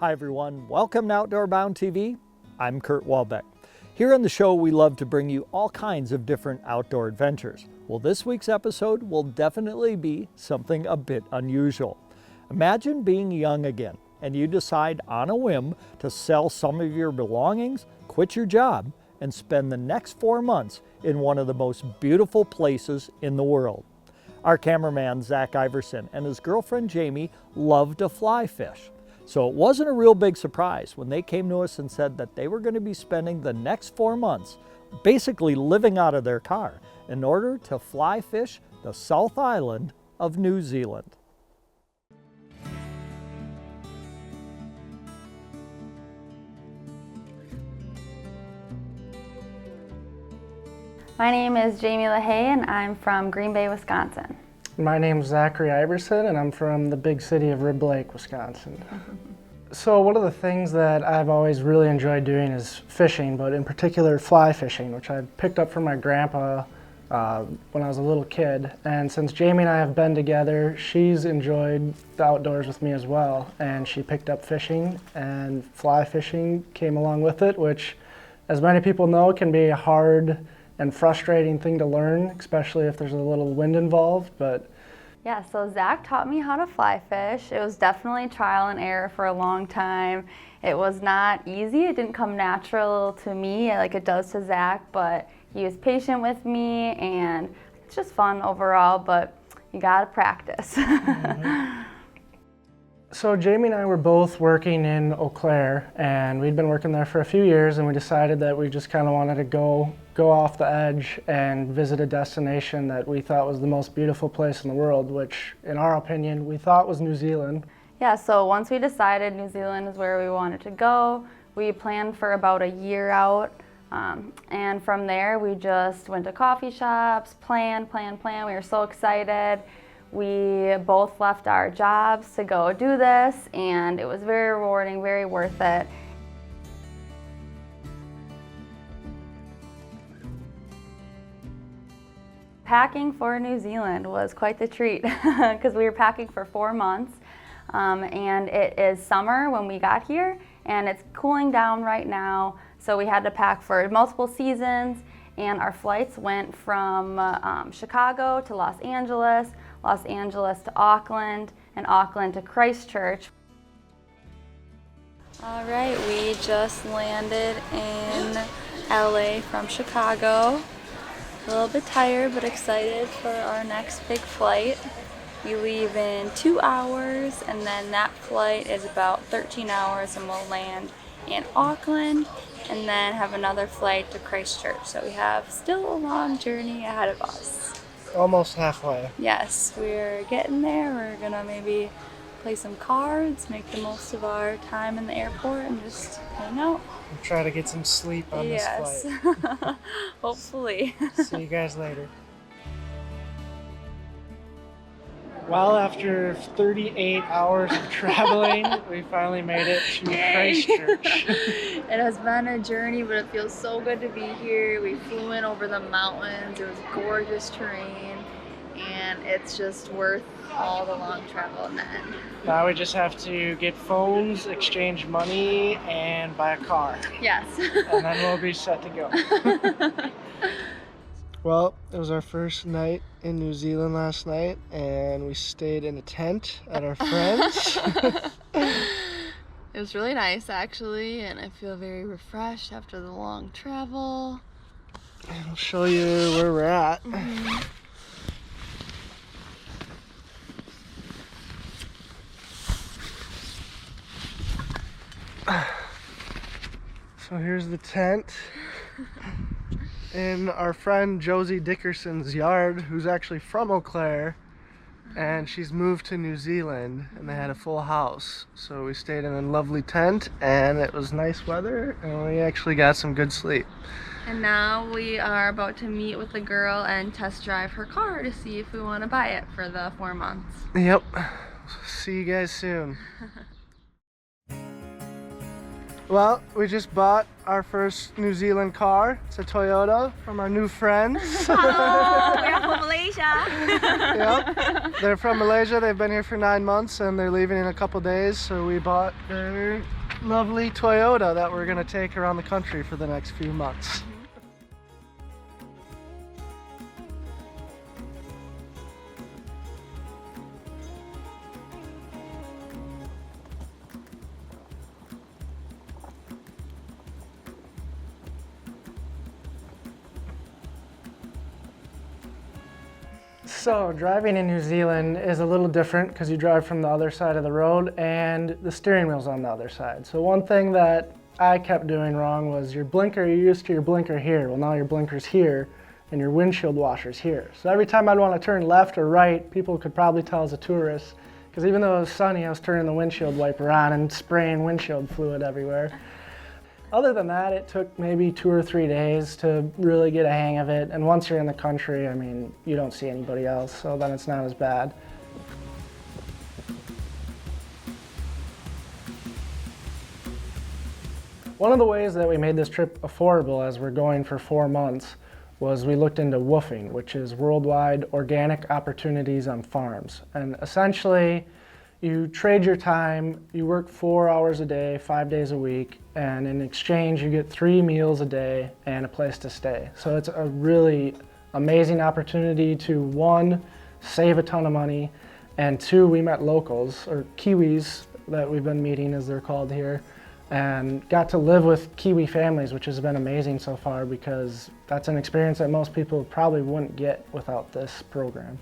Hi everyone, welcome to Outdoor Bound TV. I'm Kurt Walbeck. Here on the show we love to bring you all kinds of different outdoor adventures. Well, this week's episode will definitely be something a bit unusual. Imagine being young again and you decide on a whim to sell some of your belongings, quit your job, and spend the next 4 months in one of the most beautiful places in the world. Our cameraman Zack Iverson and his girlfriend Jami love to fly fish. So it wasn't a real big surprise when they came to us and said that they were going to be spending the next 4 months basically living out of their car in order to fly fish the South Island of New Zealand. My name is Jami Lahaye and I'm from Green Bay, Wisconsin. My name's Zackary Iverson and I'm from the big city of Rib Lake, Wisconsin. So one of the things that I've always really enjoyed doing is fishing, but in particular fly fishing, which I picked up from my grandpa when I was a little kid. And since Jami and I have been together, she's enjoyed the outdoors with me as well. And she picked up fishing, and fly fishing came along with it, which, as many people know, can be a hard and frustrating thing to learn, especially if there's a little wind involved. But yeah, so Zack taught me how to fly fish. It was definitely trial and error for a long time. It was not easy. It didn't come natural to me like it does to Zack, but he was patient with me and it's just fun overall, but you gotta practice. So Jami and I were both working in Eau Claire, and we'd been working there for a few years, and we decided that we just kind of wanted to go off the edge and visit a destination that we thought was the most beautiful place in the world, which in our opinion we thought was New Zealand. Yeah, so once we decided New Zealand is where we wanted to go, we planned for about a year out, and from there we just went to coffee shops, planned. We were so excited. We both left our jobs to go do this, and it was very rewarding, very worth it. Packing for New Zealand was quite the treat because we were packing for 4 months, and it is summer when we got here, and it's cooling down right now, so we had to pack for multiple seasons, and our flights went from Chicago to Los Angeles to Auckland, and Auckland to Christchurch. All right, we just landed in LA from Chicago. A little bit tired, but excited for our next big flight. We leave in 2 hours, and then that flight is about 13 hours, and we'll land in Auckland, and then have another flight to Christchurch. So we have still a long journey ahead of us. Almost halfway. Yes, we're getting there. We're gonna maybe play some cards, make the most of our time in the airport, and just hang out. We'll try to get some sleep on this flight. Hopefully. See you guys later. Well, after 38 hours of traveling, we finally made it to Christchurch. It has been a journey, but it feels so good to be here. We flew in over the mountains. It was gorgeous terrain, and it's just worth all the long travel in the end. Now we just have to get phones, exchange money, and buy a car. Yes. And then we'll be set to go. Well, it was our first night in New Zealand last night, and we stayed in a tent at our friend's. It was really nice actually, and I feel very refreshed after the long travel. And I'll show you where we're at. So here's the tent in our friend Josie Dickerson's yard, who's actually from Eau Claire, and she's moved to New Zealand, and they had a full house. So we stayed in a lovely tent, and it was nice weather, and we actually got some good sleep. And now we are about to meet with the girl and test drive her car to see if we want to buy it for the 4 months. Yep. See you guys soon. Well, we just bought our first New Zealand car. It's a Toyota from our new friends. Hello, we are from Malaysia. Yep. They're from Malaysia. They've been here for 9 months and they're leaving in a couple days. So we bought their lovely Toyota that we're going to take around the country for the next few months. So driving in New Zealand is a little different because you drive from the other side of the road and the steering wheel's on the other side. So one thing that I kept doing wrong was your blinker, you're used to your blinker here. Well, now your blinker's here and your windshield washer's here. So every time I'd want to turn left or right, people could probably tell as a tourist, because even though it was sunny, I was turning the windshield wiper on and spraying windshield fluid everywhere. Other than that, it took maybe 2 or 3 days to really get a hang of it. And once you're in the country, I mean, you don't see anybody else, so then it's not as bad. One of the ways that we made this trip affordable as we're going for 4 months was we looked into WWOOFing, which is Worldwide Organic Opportunities on Farms. And essentially, you trade your time, you work 4 hours a day, 5 days a week, and in exchange you get 3 meals a day and a place to stay. So it's a really amazing opportunity to, 1, save a ton of money, and 2, we met locals, or Kiwis that we've been meeting as they're called here, and got to live with Kiwi families, which has been amazing so far because that's an experience that most people probably wouldn't get without this program.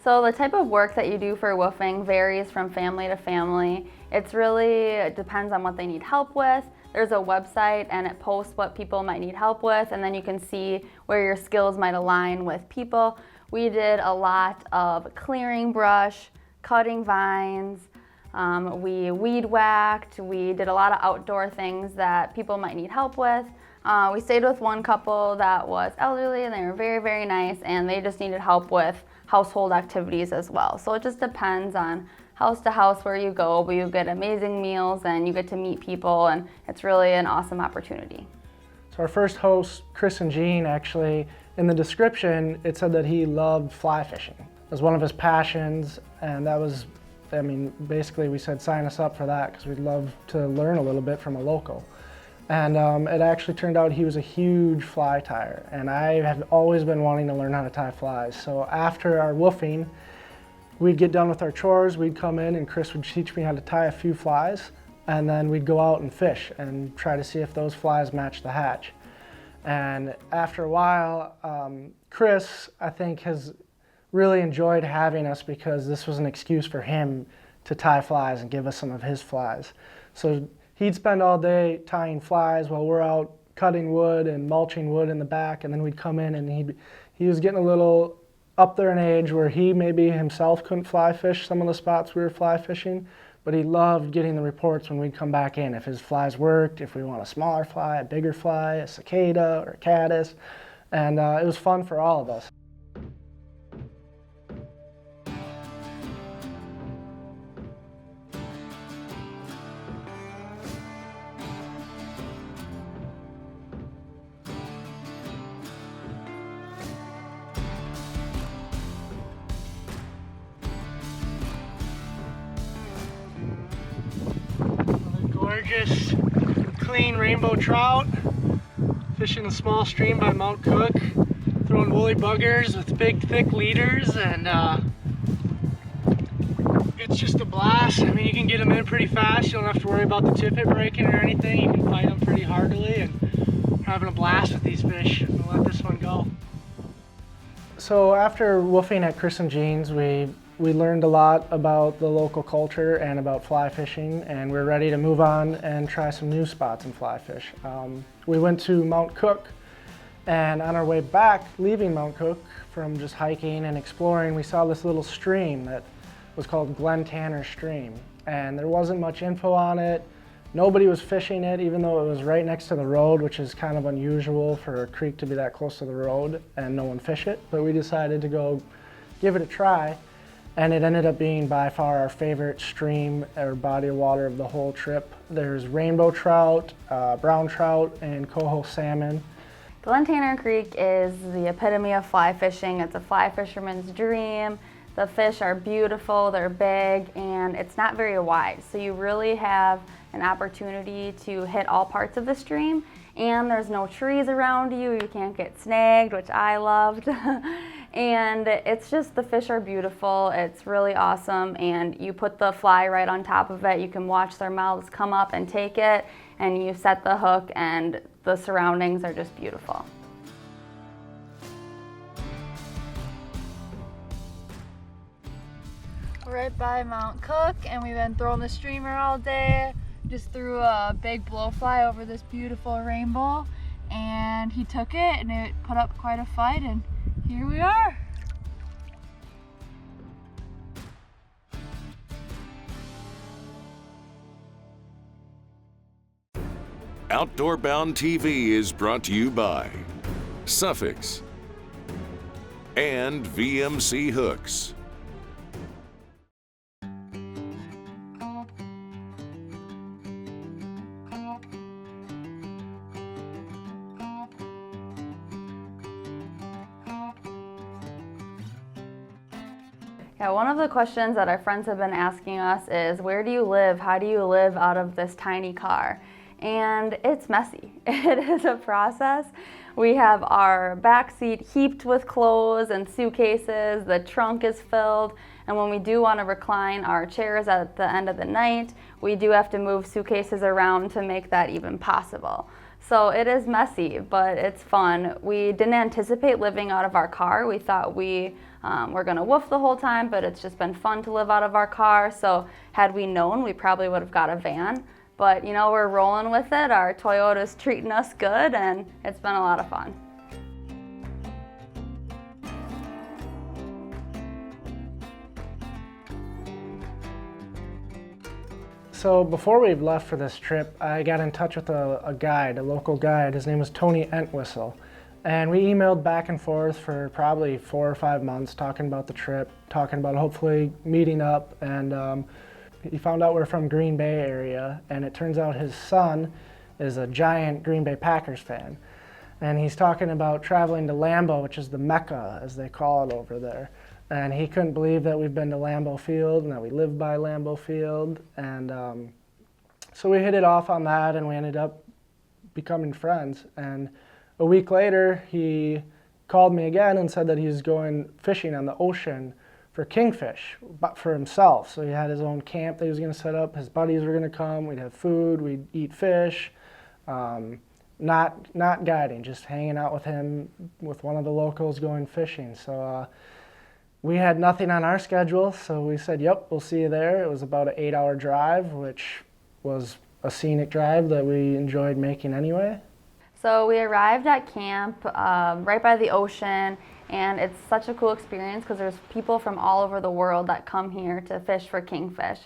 So the type of work that you do for WWOOFing varies from family to family. It depends on what they need help with. There's a website and it posts what people might need help with, and then you can see where your skills might align with people. We did a lot of clearing brush, cutting vines, we weed whacked, we did a lot of outdoor things that people might need help with. We stayed with one couple that was elderly and they were very, very nice, and they just needed help with household activities as well. So it just depends on house to house where you go, but you get amazing meals and you get to meet people, and it's really an awesome opportunity. So our first host, Chris and Jean, actually, in the description, it said that he loved fly fishing as one of his passions, and that was, I mean, basically we said sign us up for that because we'd love to learn a little bit from a local. And it actually turned out he was a huge fly tyer, and I have always been wanting to learn how to tie flies. So after our WWOOFing, we'd get done with our chores, we'd come in and Chris would teach me how to tie a few flies, and then we'd go out and fish and try to see if those flies match the hatch. And after a while, Chris, I think, has really enjoyed having us because this was an excuse for him to tie flies and give us some of his flies. So he'd spend all day tying flies while we're out cutting wood and mulching wood in the back, and then we'd come in and he was getting a little up there in age where he maybe himself couldn't fly fish some of the spots we were fly fishing, but he loved getting the reports when we'd come back in, if his flies worked, if we want a smaller fly, a bigger fly, a cicada or a caddis, and it was fun for all of us. Gorgeous, clean rainbow trout, fishing a small stream by Mount Cook, throwing woolly buggers with big thick leaders, and it's just a blast. I mean, you can get them in pretty fast, you don't have to worry about the tippet breaking or anything, you can fight them pretty heartily, and we're having a blast with these fish. We'll let this one go. So after WWOOFing at Chris and Jean's, we learned a lot about the local culture and about fly fishing, and we're ready to move on and try some new spots and fly fish. We went to Mount Cook, and on our way back, leaving Mount Cook from just hiking and exploring, we saw this little stream that was called Glen Stream, and there wasn't much info on it. Nobody was fishing it, even though it was right next to the road, which is kind of unusual for a creek to be that close to the road and no one fish it, but we decided to go give it a try. and it ended up being by far our favorite stream or body of water of the whole trip. There's rainbow trout, brown trout, and coho salmon. Glen Creek is the epitome of fly fishing. It's a fly fisherman's dream. The fish are beautiful, they're big, and it's not very wide. So you really have an opportunity to hit all parts of the stream, and there's no trees around you. You can't get snagged, which I loved. And it's just, the fish are beautiful. It's really awesome, and you put the fly right on top of it. You can watch their mouths come up and take it, and you set the hook, and the surroundings are just beautiful. We're right by Mount Cook, and we've been throwing the streamer all day. Just threw a big blowfly over this beautiful rainbow, and he took it, and it put up quite a fight, and here we are. Outdoor Bound TV is brought to you by Suffix and VMC Hooks. Yeah, one of the questions that our friends have been asking us is, where do you live? How do you live out of this tiny car? And it's messy. It is a process. We have our back seat heaped with clothes and suitcases. The trunk is filled. And when we do want to recline our chairs at the end of the night, we do have to move suitcases around to make that even possible. So it is messy, but it's fun. We didn't anticipate living out of our car. We thought we were gonna woof the whole time, but it's just been fun to live out of our car. So had we known, we probably would have got a van. But you know, we're rolling with it. Our Toyota's treating us good, and it's been a lot of fun. So before we left for this trip, I got in touch with a guide, a local guide. His name was Tony Entwistle. And we emailed back and forth for probably 4 or 5 months, talking about the trip, talking about hopefully meeting up. And he found out we're from Green Bay area, and it turns out his son is a giant Green Bay Packers fan. And he's talking about traveling to Lambeau, which is the Mecca, as they call it over there. And he couldn't believe that we've been to Lambeau Field and that we live by Lambeau Field. And so we hit it off on that, and we ended up becoming friends. And a week later, he called me again and said that he was going fishing on the ocean for kingfish, but for himself. So he had his own camp that he was going to set up. His buddies were going to come. We'd have food. We'd eat fish. Not guiding, just hanging out with him, with one of the locals going fishing. So we had nothing on our schedule, so we said, yep, we'll see you there. It was about an 8-hour drive, which was a scenic drive that we enjoyed making anyway. So we arrived at camp right by the ocean, and it's such a cool experience because there's people from all over the world that come here to fish for kingfish.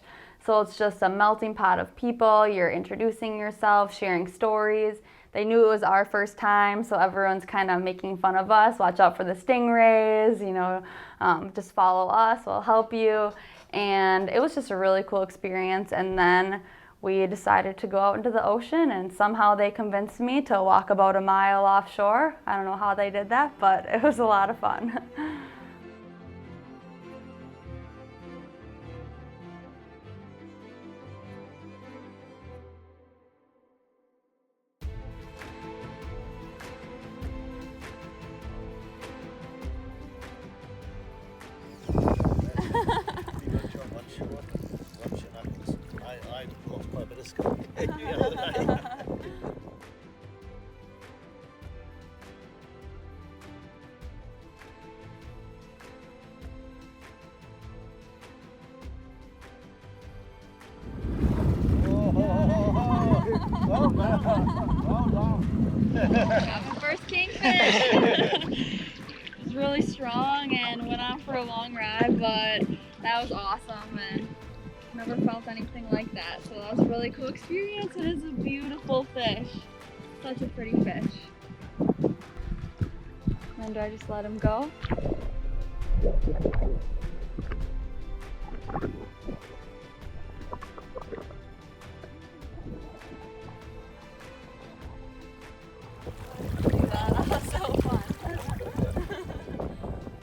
So it's just a melting pot of people. You're introducing yourself, sharing stories. They knew it was our first time, so everyone's kind of making fun of us. Watch out for the stingrays, you know, just follow us, we'll help you. And it was just a really cool experience. And then we decided to go out into the ocean, and somehow they convinced me to walk about a mile offshore. I don't know how they did that, but it was a lot of fun. Got my first kingfish. It was really strong and went on for a long ride, but that was awesome and never felt anything like that. So that was a really cool experience. It is a beautiful fish. Such a pretty fish. And do I just let him go?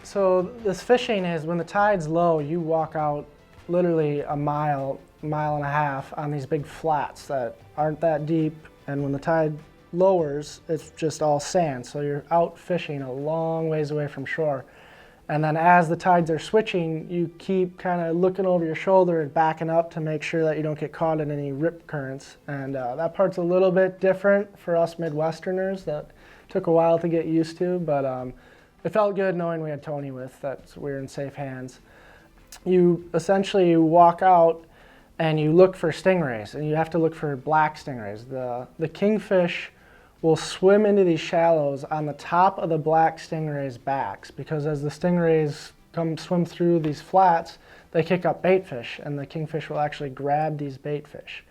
So this fishing is when the tide's low, you walk out literally a mile and a half on these big flats that aren't that deep, and when the tide lowers, it's just all sand. So you're out fishing a long ways away from shore. And then as the tides are switching, you keep kind of looking over your shoulder and backing up to make sure that you don't get caught in any rip currents. And that part's a little bit different for us Midwesterners that took a while to get used to, but it felt good knowing we had Tony with, that we were in safe hands. You essentially walk out and you look for stingrays, and you have to look for black stingrays. The kingfish will swim into these shallows on the top of the black stingrays' backs, because as the stingrays swim through these flats, they kick up bait fish, and the kingfish will actually grab these bait fish.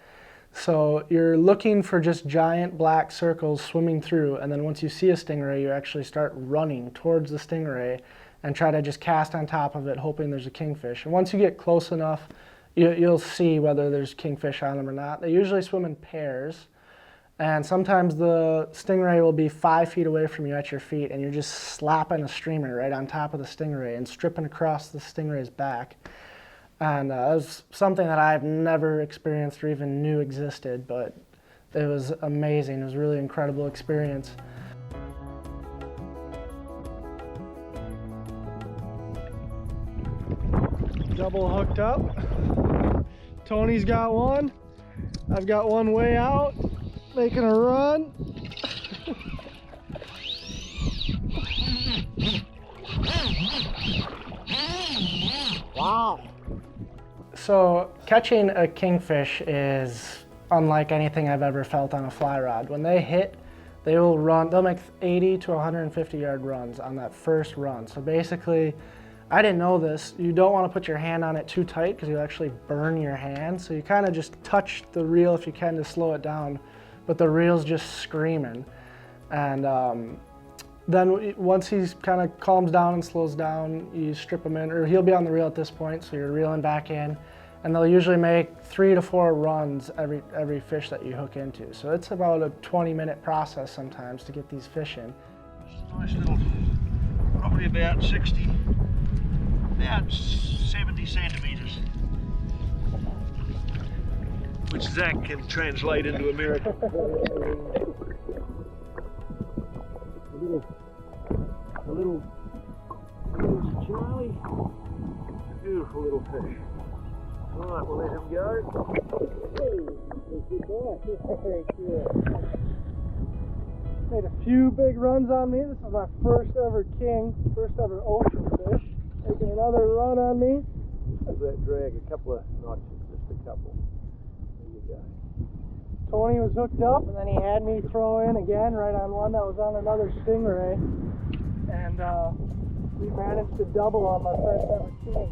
So you're looking for just giant black circles swimming through, and then once you see a stingray, you actually start running towards the stingray and try to just cast on top of it, hoping there's a kingfish. And once you get close enough, you'll see whether there's kingfish on them or not. They usually swim in pairs, and sometimes the stingray will be 5 feet away from you at your feet, and you're just slapping a streamer right on top of the stingray and stripping across the stingray's back. And it was something that I've never experienced or even knew existed, but it was amazing. It was a really incredible experience. Double hooked up. Tony's got one. I've got one way out, making a run. Wow. So catching a kingfish is unlike anything I've ever felt on a fly rod. When they hit, they will run, they'll make 80 to 150 yard runs on that first run. So basically, I didn't know this, you don't want to put your hand on it too tight because you'll actually burn your hand. So you kind of just touch the reel if you can to slow it down, but the reel's just screaming. And then once he kind of calms down and slows down, you strip him in, or he'll be on the reel at this point, so you're reeling back in. And they'll usually make 3 to 4 runs every fish that you hook into. So it's about a 20-minute process sometimes to get these fish in. Nice little, probably about 70 centimeters. Which Zack can translate into American. A little Charlie. Beautiful little fish. All right, we'll let him go. Good boy. Very good. Made a few big runs on me. This is my first ever king, first ever ocean fish. Taking another run on me. How's that drag? A couple of notches, just a couple. There you go. Tony was hooked up, and then he had me throw in again right on one that was on another stingray. And we managed to double on my first ever king.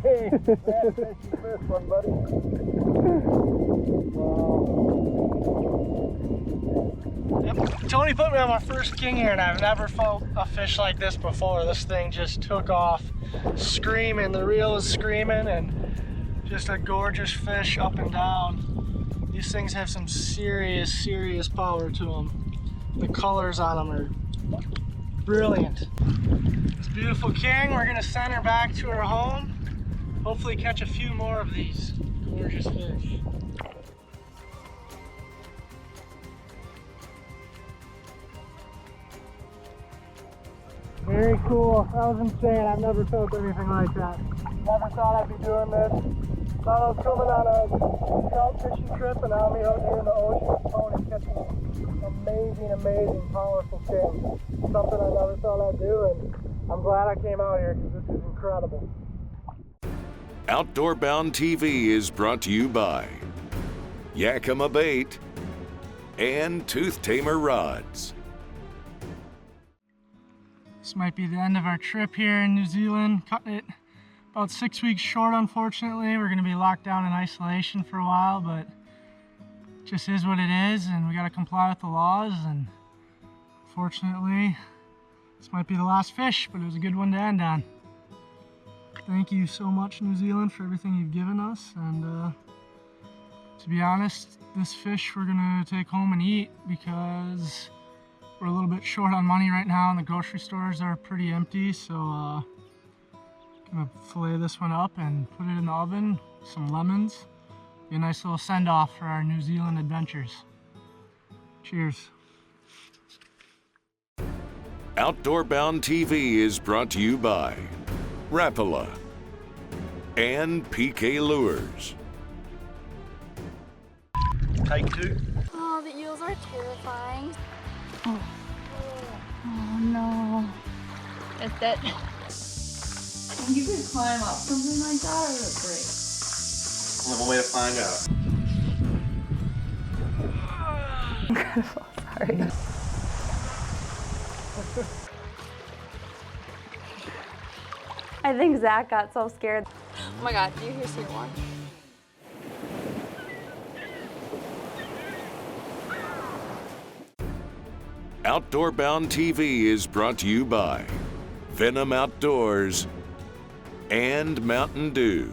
Hey, that's your first one, buddy. Wow. Yep. Tony put me on my first king here, and I've never felt a fish like this before. This thing just took off screaming. The reel was screaming, and just a gorgeous fish up and down. These things have some serious power to them. The colors on them are brilliant. This beautiful king, we're gonna send her back to her home. Hopefully catch a few more of these gorgeous fish. Very cool. That was insane. I've never felt anything like that. Never thought I'd be doing this. Thought I was coming on a trout fishing trip, and now I'm out here in the ocean with Tony catching amazing, powerful king. Something I never thought I'd do, and I'm glad I came out here because this is incredible. Outdoor Bound TV is brought to you by Yakima bait, and tooth tamer rods. This might be the end of our trip here in New Zealand. Cutting it about 6 weeks short, unfortunately. We're going to be locked down in isolation for a while, but it just is what it is, and we got to comply with the laws. And fortunately, this might be the last fish, but it was a good one to end on. Thank you so much, New Zealand, for everything you've given us. And to be honest, this fish we're gonna take home and eat because we're a little bit short on money right now and the grocery stores are pretty empty. So gonna fillet this one up and put it in the oven, some lemons. Be a nice little send-off for our New Zealand adventures. Cheers. Outdoor Bound TV is brought to you by Rapala and PK Lures. Take 2. Oh, the eels are terrifying. Oh no. It's it. You could climb up something like that, or look great. Only one way to find out. Sorry. I think Zach got so scared. Oh my god, do you hear Sea One? Outdoor Bound TV is brought to you by Venom Outdoors and Mountain Dew.